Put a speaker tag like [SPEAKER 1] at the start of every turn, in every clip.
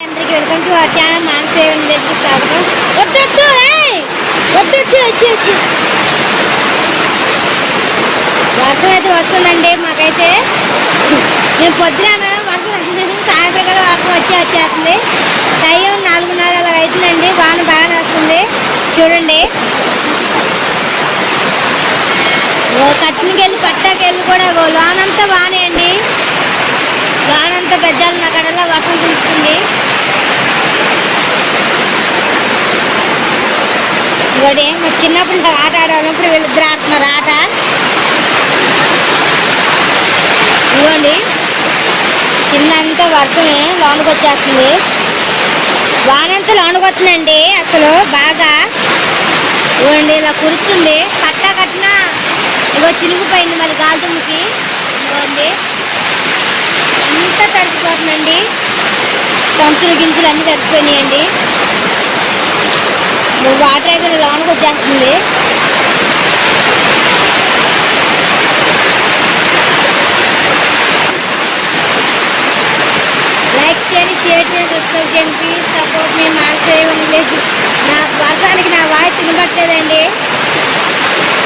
[SPEAKER 1] అందరికి welcome to our channel మానసేవన్ దగ్గర స్వాగతం. వద్దొద్దు వద్దొచ్చు వచ్చి వర్షం అయితే వస్తుందండి. మాకైతే మేము పొద్దున వర్షం సాయంత్రం కదా వర్షం వచ్చేస్తుంది. టైం 4:30 అలా అవుతుందండి. వాన బాగానే వస్తుంది చూడండి. కట్టినకి వెళ్ళి పట్టాకి వెళ్ళి కూడా లోనంతా వానే అండి. లోనంతా పెద్దాలు నా కడలా వర్షం కురుస్తుంది. ఇవ్వండి మరి చిన్నప్పుడు ఆట ఆడేవాళ్ళప్పుడు వీళ్ళిద్దరు ఆడుతున్నారు ఆట. ఇవ్వండి కిందంతా వర్షమే లోనికి వచ్చేస్తుంది. వానంతా లోనికి వస్తుందండి. అసలు బాగా ఇవ్వండి ఇలా కురుస్తుంది. కట్టా కట్టినా ఇగో తిరిగిపోయింది మళ్ళీ గాలిదుమ్ముకి. ఇవ్వండి అంతా తడిచిపోతుందండి. తంతులు గింతులు అన్నీ తడిచిపోయినాయండి. వాటర్ అయితే లోనికి వచ్చేస్తుంది. లైక్ చేయండి, షేర్ చేయండి, సబ్స్క్రైబ్ చేయండి. ప్లీజ్ సపోర్ట్ మీ మానసేవన్ విలేజ్. నా వర్షానికి నా వాయిస్ వినపట్టలేదండి.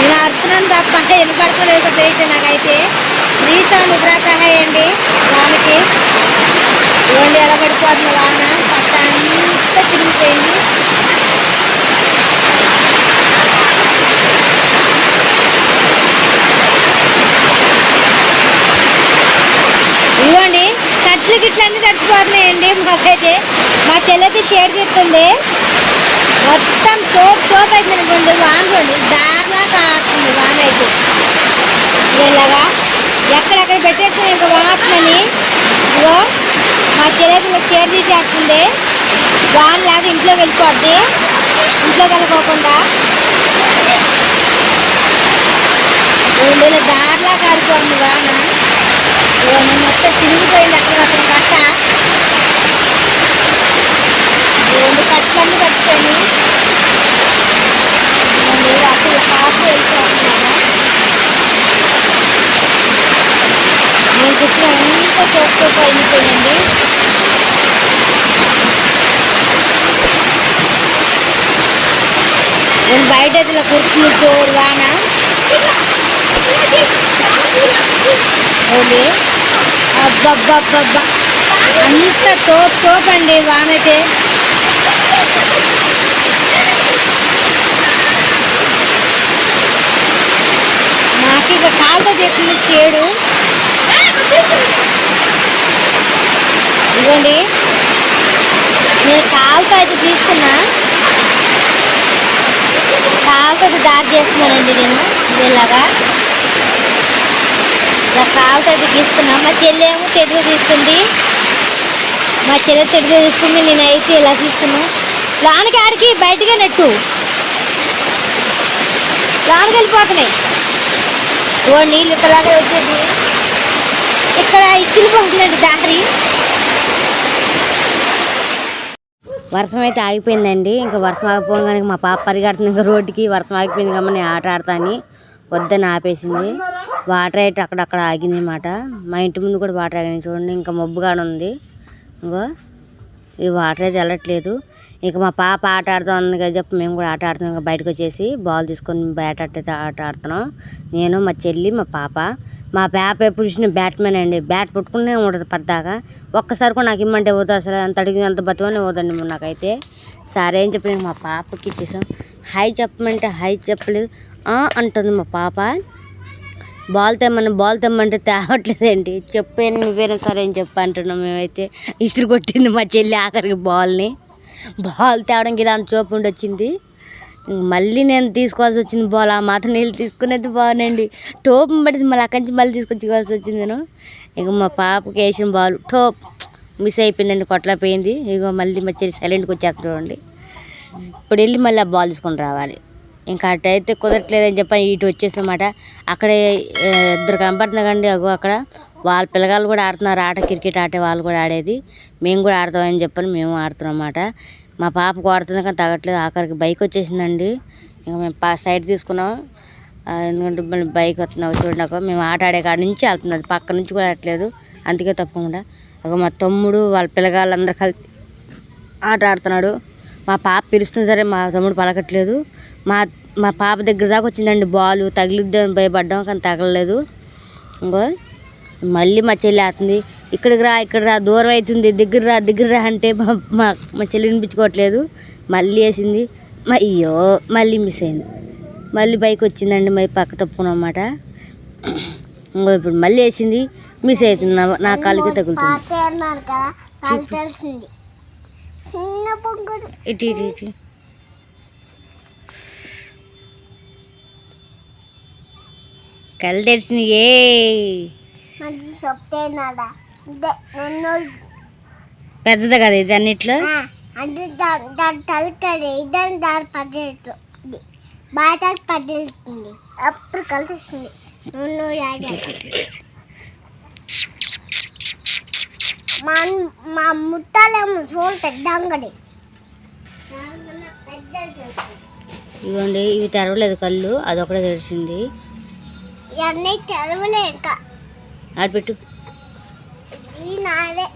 [SPEAKER 1] నేను అర్థం తప్ప వినపడతలేదు అయితే నాకైతే రీసౌండ్ ఉగ్రాతాయండి వానకి. ఇవ్వండి ఎలా పడిపోతుంది వాన. పట్ట అంతా తిరిగిపోయింది. ఇవ్వండి కట్లు గిట్లు అన్నీ తడిచిపోతున్నాయండి. మాకైతే మా చెల్లైతే షేర్ చెప్తుంది. మొత్తం తోపు అయితే అనుకోండి. వాన చూడండి దారిలా కాస్తుంది వాన అయితే. ఇలాగా ఎక్కడెక్కడ పెట్టేస్తాం ఇంకా వాడుతుందని ఇగో మా చెల్లైతే షేర్ చేసేస్తుంది. వాన లాగా ఇంట్లోకి వెళ్ళిపోద్ది. ఇంట్లోకి వెళ్ళిపోకుండా ఇలా దారిలా కారిపోతుంది వాన. మొత్తం తిరిగిపోయింది అక్కడ కట్ట. రెండు కట్టలన్నీ కట్టుకొని అసలు కాపు వెళ్ళిపోతున్నాను. నేను కూర్చొని అంతా తోపు అయిపోయిందండి. నేను బయట ఇలా కూర్చుని తోడు వాన. ఓకే అబ్బబ్బబ్బబ్బా అంత తోపండి వానైతే. మాకు ఇక కాలుతో చేస్తుంది చేడు. ఇదిగోండి నేను కాలుతో అయితే తీస్తున్నా. కాలుతో దారి చేస్తున్నానండి నేను. ఇలాగా ఇలా కాలుతో అయితే గీస్తున్నా. మా చెల్లి ఏమో తెడ్డు తీస్తుంది. మా చెల్లి తెడ్డు తీస్తుంది. నేనైతే ఇలా తీస్తున్నా. లోనికి ఆడికి బయటగా నెట్టు లోనికి వెళ్ళిపోతున్నాయి. ఓ నీళ్ళు ఇక్కడలాగా వచ్చేది. ఇక్కడ ఇచ్చిపోతుందండి దారి. వర్షం అయితే ఆగిపోయిందండి. ఇంకా వర్షం ఆగిపోగానే మా పాప పరిగెడుతుంది ఇంకా రోడ్డుకి. వర్షం ఆగిపోయింది కాబట్టి నేను ఆట ఆడతాను వద్దని ఆపేసింది. వాటర్ అయితే అక్కడక్కడ ఆగింది అన్నమాట. మా ఇంటి ముందు కూడా వాటర్ ఆగింది చూడండి. ఇంకా మబ్బుగానే ఉంది. ఇంకో ఈ వాటర్ అయితే వెళ్ళట్లేదు. ఇక మా పాప ఆట ఆడుతూ ఉంది కదా చెప్పి మేము కూడా ఆట ఆడుతున్నాం. ఇంకా బయటకు వచ్చేసి బాల్ తీసుకొని బ్యాట్ ఆట ఆడుతున్నాం. నేను మా చెల్లి మా పాప. మా పాప ఎప్పుడు చూసిన బ్యాట్మెన్ అండి. బ్యాట్ పట్టుకునే ఉంటుంది పద్దాకా. ఒక్కసారి కూడా నాకు ఇమ్మంటే పోతా అసలు ఎంత అడిగి అంత బతువనే పోదండి నాకైతే. సరే అని చెప్పి మా పాపకి ఇచ్చేసాం. హాయ్ చెప్పమంటే హాయ్ చెప్పలేదు అంటుంది మా పాప. బాల్ తెమ్మంటే తేవట్లేదండి. చెప్పాను నువ్వేనా సరే అని చెప్పి అంటున్నాం. మేమైతే ఇసురు కొట్టింది మా చెల్లి ఆఖరికి బాల్ తేవడానికి ఇలా అంత చూపు ఉండి వచ్చింది. మళ్ళీ నేను తీసుకోవాల్సి వచ్చింది బాల్. ఆ మాత్రం నీళ్ళు తీసుకునేది బాగుందండి. టోపు పడింది మళ్ళీ అక్కడి నుంచి మళ్ళీ తీసుకొచ్చుకోవాల్సి వచ్చింది నేను. ఇక మా పాపకి వేసిన బాల్ టోప్ మిస్ అయిపోయిందండి. కొట్టలేకపోయింది. ఇక మళ్ళీ మా చెల్లి సైలెంట్కి వచ్చేస్తుంది చూడండి. ఇప్పుడు వెళ్ళి మళ్ళీ ఆ బాల్ తీసుకొని రావాలి. ఇంకా అటైతే కుదరట్లేదని చెప్పని ఇటు వచ్చేసామాట. అక్కడే ఇద్దరు కనపడుతున్నా కండి అగో అక్కడ వాళ్ళ పిల్లగాళ్ళు కూడా ఆడుతున్నారు ఆట. క్రికెట్ ఆటే వాళ్ళు కూడా ఆడేది. మేము కూడా ఆడతామని చెప్పని మేము ఆడుతున్నాం అన్నమాట. మా పాపకు ఆడుతున్నా కానీ తగ్గట్లేదు. ఆఖరికి బైక్ వచ్చేసిందండి. ఇంకా మేము సైడ్ తీసుకున్నాం. ఎందుకంటే మళ్ళీ బైక్ వస్తున్నావు చూడక మేము ఆట ఆడే కాడ నుంచి వెళ్తున్నది పక్క నుంచి కూడా ఆడట్లేదు అందుకే తప్పకుండా. ఒక మా తమ్ముడు వాళ్ళ పిల్లగాళ్ళందరూ కలిసి ఆట ఆడుతున్నాడు. మా పాప పిలుస్తుంది సరే మా తమ్ముడు పలకట్లేదు. మా మా పాప దగ్గర దాకా వచ్చిందండి బాల్. తగిలిద్దని భయపడ్డాం కానీ తగలలేదు. ఇంకో మళ్ళీ మా చెల్లి ఆడుతుంది. ఇక్కడికి రా దూరం అవుతుంది, దగ్గర రా అంటే మా చెల్లి వినిపించుకోవట్లేదు. మళ్ళీ వేసింది. అయ్యో మళ్ళీ మిస్ అయింది. మళ్ళీ బైక్ వచ్చిందండి, మళ్ళీ పక్క తప్పుకున్నమాట. ఇప్పుడు మళ్ళీ వేసింది, మిస్ అవుతుంది. నా కాలుకి తగులుతుంది. ఇటు ఇటు ఇటు కళ్ళు తెరిచినాయే. పెద్దది కదా ఇది అన్నిట్లో.
[SPEAKER 2] అంటే దాని తలకది ఇదని దాని పడ్డట్టు బాగా పడ్డేస్తుంది. అప్పుడు కలిసి మా ముట్టాలేమో సోల్ పెద్ద అంగడి.
[SPEAKER 1] ఇవ్వండి, ఇవి తెరవలేదు కళ్ళు, అదొకటే తెరిచింది.
[SPEAKER 2] ఇవన్నీ తెరవలే ఇంకా
[SPEAKER 1] ఆడపెట్టు.
[SPEAKER 2] ఇది నాదే.